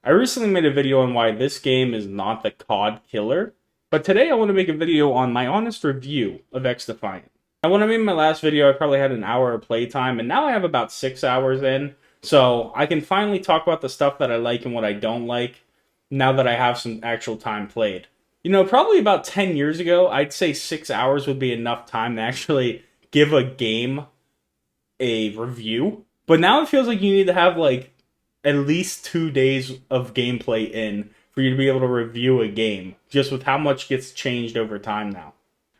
I recently made a video on why this game is not the COD killer, but today I want to make a video on my honest review of xDefiant. Now, when I made my last video, I probably had an hour of playtime, and now I have about 6 hours in, so I can finally talk about the stuff that I like and what I don't like, now that I have some actual time played. You know, probably about 10 years ago, I'd say 6 hours would be enough time to actually give a game a review, but now it feels like you need to have, like, at least 2 days of gameplay in for you to be able to review a game, just with how much gets changed over time now.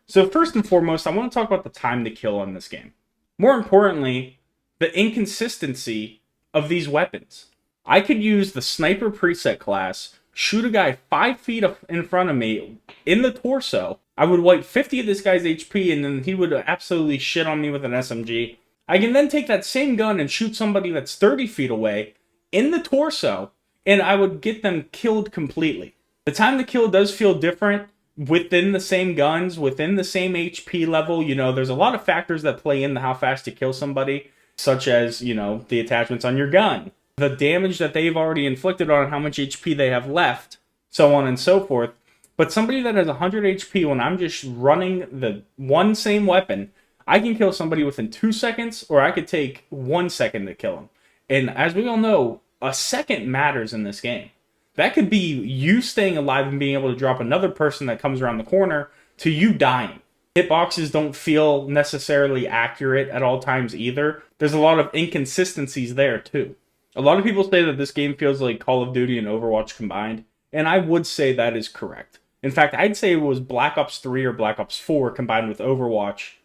So first and foremost, I want to talk about the time to kill on this game. More importantly, the inconsistency of these weapons. I could use the sniper preset class, shoot a guy 5 feet in front of me in the torso. I would wipe 50 of this guy's HP and then he would absolutely shit on me with an SMG. I can then take that same gun and shoot somebody that's 30 feet away in the torso, and I would get them killed completely. The time to kill does feel different within the same guns, within the same HP level. You know, there's a lot of factors that play into how fast you kill somebody, such as, you know, the attachments on your gun, the damage that they've already inflicted on how much HP they have left, so on and so forth. But somebody that has 100 HP, when I'm just running the one same weapon, I can kill somebody within 2 seconds, or I could take 1 second to kill them. And as we all know, a second matters in this game. That could be you staying alive and being able to drop another person that comes around the corner to you dying. Hitboxes don't feel necessarily accurate at all times either. There's a lot of inconsistencies there too. A lot of people say that this game feels like Call of Duty and Overwatch combined, and I would say that is correct. In fact, I'd say it was Black Ops 3 or Black Ops 4 combined with Overwatch,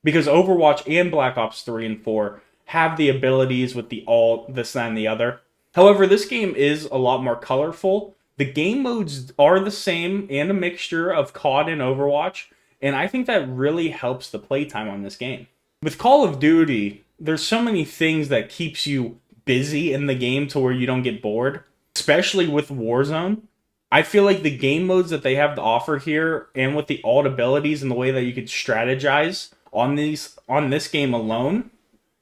because Overwatch and Black Ops 3 and 4 have the abilities with the alt, this, that, and the other. However, this game is a lot more colorful. The game modes are the same and a mixture of COD and Overwatch, and I think that really helps the playtime on this game. With Call of Duty, there's so many things that keeps you busy in the game to where you don't get bored, especially with Warzone. I feel like the game modes that they have to offer here, and with the alt abilities and the way that you could strategize on this game alone,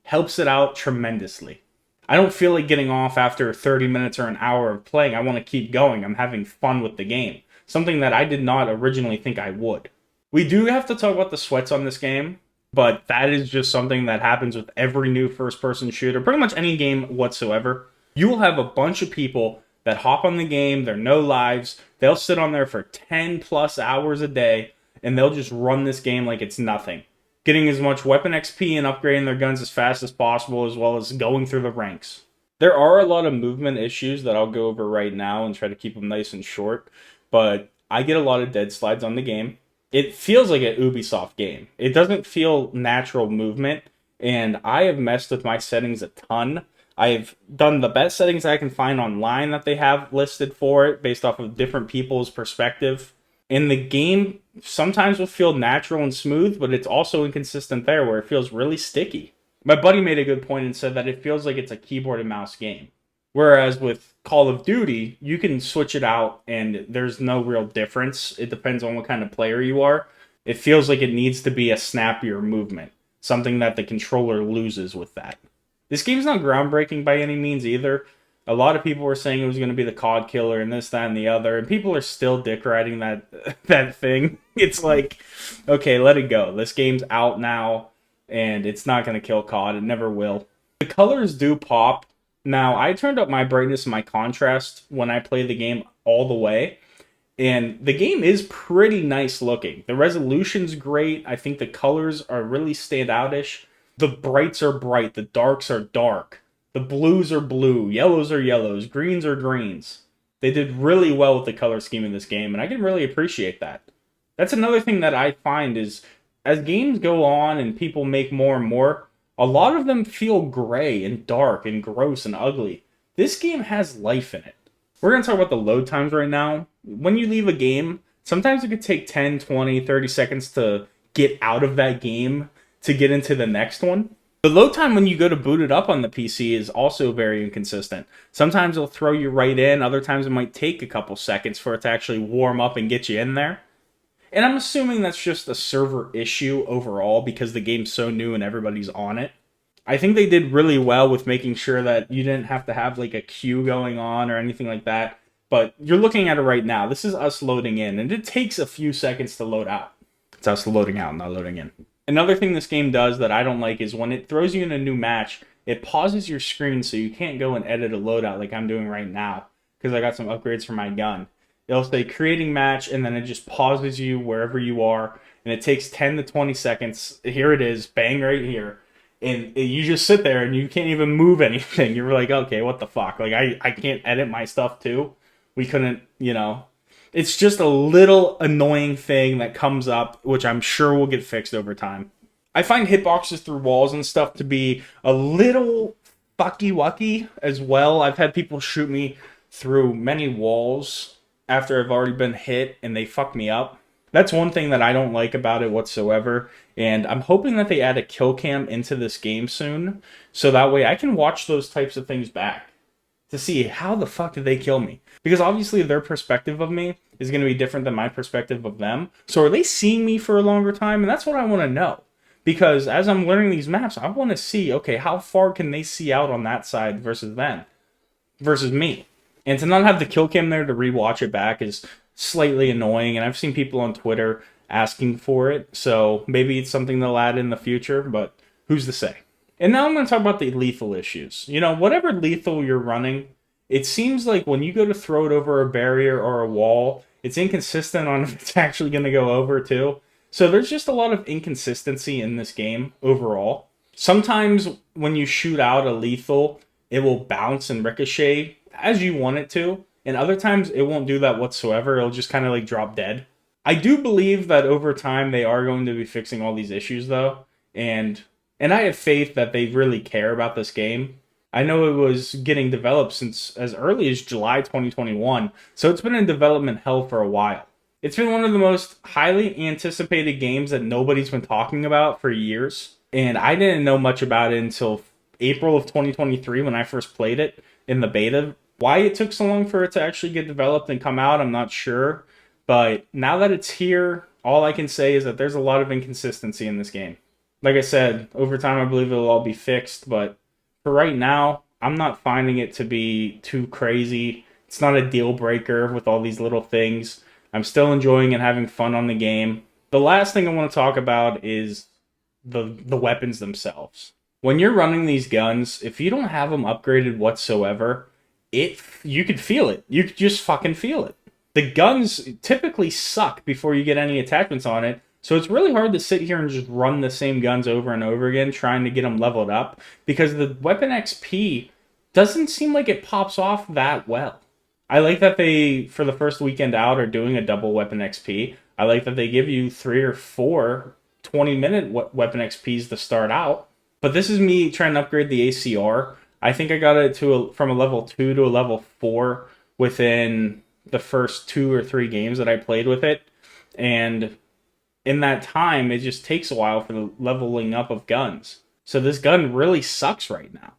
helps it out tremendously. I don't feel like getting off after 30 minutes or an hour of playing. I want to keep going. I'm having fun with the game. Something that I did not originally think I would. We do have to talk about the sweats on this game, but that is just something that happens with every new first-person shooter, pretty much any game whatsoever. You will have a bunch of people that hop on the game, they're no lives, they'll sit on there for 10 plus hours a day, and they'll just run this game like it's nothing, getting as much weapon XP and upgrading their guns as fast as possible, as well as going through the ranks. There are a lot of movement issues that I'll go over right now and try to keep them nice and short, but I get a lot of dead slides on the game. It feels like an Ubisoft game. It doesn't feel natural movement, and I have messed with my settings a ton. I've done the best settings I can find online that they have listed for it based off of different people's perspective. And the game sometimes will feel natural and smooth, but it's also inconsistent there where it feels really sticky. My buddy made a good point and said that it feels like it's a keyboard and mouse game. Whereas with Call of Duty, you can switch it out and there's no real difference. It depends on what kind of player you are. It feels like it needs to be a snappier movement, something that the controller loses with that. This game's not groundbreaking by any means either. A lot of people were saying it was going to be the COD killer and this, that, and the other, and people are still dick riding that thing. It's like, okay, let it go. This game's out now, and it's not going to kill COD. It never will. The colors do pop. Now, I turned up my brightness and my contrast when I play the game all the way, and the game is pretty nice looking. The resolution's great. I think the colors are really standoutish. The brights are bright. The darks are dark. The blues are blue, yellows are yellows, greens are greens. They did really well with the color scheme in this game, and I can really appreciate that. That's another thing that I find is, as games go on and people make more and more, a lot of them feel gray and dark and gross and ugly. This game has life in it. We're going to talk about the load times right now. When you leave a game, sometimes it could take 10, 20, 30 seconds to get out of that game to get into the next one. The load time when you go to boot it up on the PC is also very inconsistent. Sometimes it'll throw you right in, other times it might take a couple seconds for it to actually warm up and get you in there. And I'm assuming that's just a server issue overall because the game's so new and everybody's on it. I think they did really well with making sure that you didn't have to have like a queue going on or anything like that. But you're looking at it right now. This is us loading in, and it takes a few seconds to load out. It's us loading out, not loading in. Another thing this game does that I don't like is when it throws you in a new match, it pauses your screen so you can't go and edit a loadout like I'm doing right now because I got some upgrades for my gun. It'll say creating match, and then it just pauses you wherever you are, and it takes 10 to 20 seconds. Here it is, bang right here. And you just sit there and you can't even move anything. You're like, okay, what the fuck? Like, I can't edit my stuff too. We couldn't, you know. It's just a little annoying thing that comes up, which I'm sure will get fixed over time. I find hitboxes through walls and stuff to be a little fucky-wucky as well. I've had people shoot me through many walls after I've already been hit, and they fuck me up. That's one thing that I don't like about it whatsoever, and I'm hoping that they add a kill cam into this game soon, so that way I can watch those types of things back to see how the fuck did they kill me. Because obviously their perspective of me is going to be different than my perspective of them. So are they seeing me for a longer time? And that's what I want to know. Because as I'm learning these maps, I want to see, okay, how far can they see out on that side versus them, versus me. And to not have the kill cam there to rewatch it back is slightly annoying. And I've seen people on Twitter asking for it. So maybe it's something they'll add in the future, but who's to say? And now I'm going to talk about the lethal issues. You know, whatever lethal you're running, it seems like when you go to throw it over a barrier or a wall, it's inconsistent on if it's actually going to go over too. So there's just a lot of inconsistency in this game overall. Sometimes when you shoot out a lethal, it will bounce and ricochet as you want it to. And other times it won't do that whatsoever. It'll just kind of like drop dead. I do believe that over time they are going to be fixing all these issues though. And I have faith that they really care about this game. I know it was getting developed since as early as July 2021, so it's been in development hell for a while. It's been one of the most highly anticipated games that nobody's been talking about for years, and I didn't know much about it until April of 2023 when I first played it in the beta. Why it took so long for it to actually get developed and come out, I'm not sure, but now that it's here, all I can say is that there's a lot of inconsistency in this game. Like I said, over time I believe it'll all be fixed, but for right now, I'm not finding it to be too crazy. It's not a deal breaker with all these little things. I'm still enjoying and having fun on the game. The last thing I want to talk about is the weapons themselves. When you're running these guns, if you don't have them upgraded whatsoever, you could feel it. You could just fucking feel it. The guns typically suck before you get any attachments on it. So it's really hard to sit here and just run the same guns over and over again, trying to get them leveled up, because the weapon XP doesn't seem like it pops off that well. I like that they, for the first weekend out, are doing a double weapon XP. I like that they give you 3 or 4 20-minute weapon XPs to start out. But this is me trying to upgrade the ACR. I think I got it from a level 2 to a level 4 within the first 2 or 3 games that I played with it. And in that time, it just takes a while for the leveling up of guns. So this gun really sucks right now.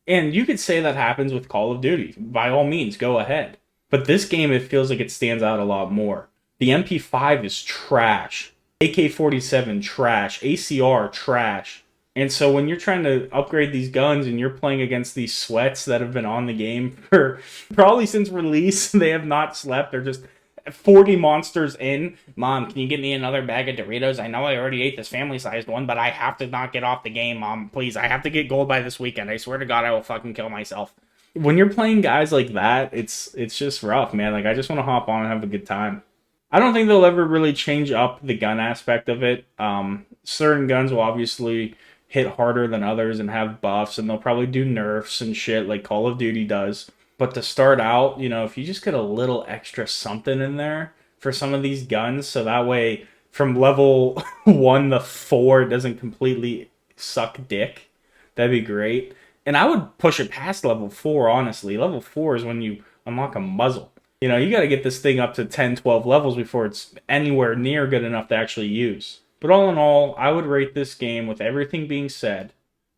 And you could say that happens with Call of Duty. By all means, go ahead. But this game, it feels like it stands out a lot more. The MP5 is trash. AK-47, trash. ACR, trash. And so when you're trying to upgrade these guns and you're playing against these sweats that have been on the game for probably since release, they have not slept. They're just 40 monsters in. Mom, can you get me another bag of Doritos? I know I already ate this family-sized one, but I have to not get off the game, Mom. Please, I have to get gold by this weekend. I swear to God, I will fucking kill myself. When you're playing guys like that, it's just rough, man. Like, I just want to hop on and have a good time. I don't think they'll ever really change up the gun aspect of it. Certain guns will obviously hit harder than others and have buffs, and they'll probably do nerfs and shit like Call of Duty does. But to start out, you know, if you just get a little extra something in there for some of these guns, so that way from level 1 to 4 it doesn't completely suck dick, that'd be great. And I would push it past level 4, honestly. Level 4 is when you unlock a muzzle. You know, you got to get this thing up to 10, 12 levels before it's anywhere near good enough to actually use. But all in all, I would rate this game, with everything being said,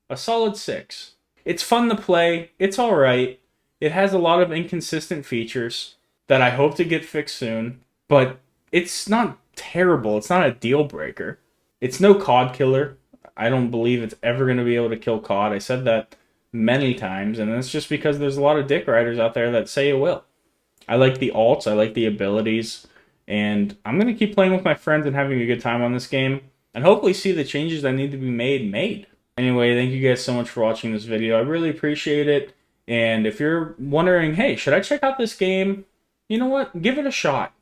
a solid 6. It's fun to play. It's alright. It has a lot of inconsistent features that I hope to get fixed soon, but it's not terrible. It's not a deal breaker. It's no COD killer. I don't believe it's ever going to be able to kill COD. I said that many times, and it's just because there's a lot of dick riders out there that say it will. I like the alts, I like the abilities, and I'm going to keep playing with my friends and having a good time on this game, and hopefully see the changes that need to be made. Anyway, thank you guys so much for watching this video. I really appreciate it, and if you're wondering, hey, should I check out this game? You know what? Give it a shot.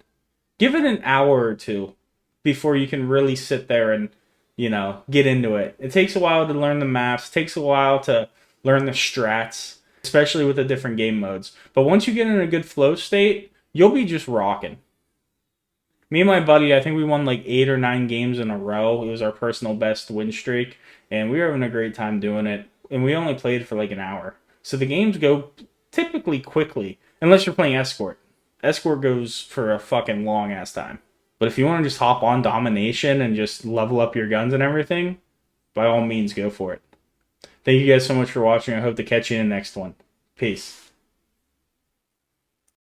Give it an hour or two before you can really sit there and, get into it. It takes a while to learn the maps. It takes a while to learn the strats, especially with the different game modes. But once you get in a good flow state, you'll be just rocking. Me and my buddy, I think we won like 8 or 9 games in a row. It was our personal best win streak, and we were having a great time doing it. And we only played for like an hour. So the games go typically quickly, unless you're playing Escort. Escort goes for a fucking long ass time. But if you want to just hop on domination and just level up your guns and everything, by all means, go for it. Thank you guys so much for watching. I hope to catch you in the next one. Peace.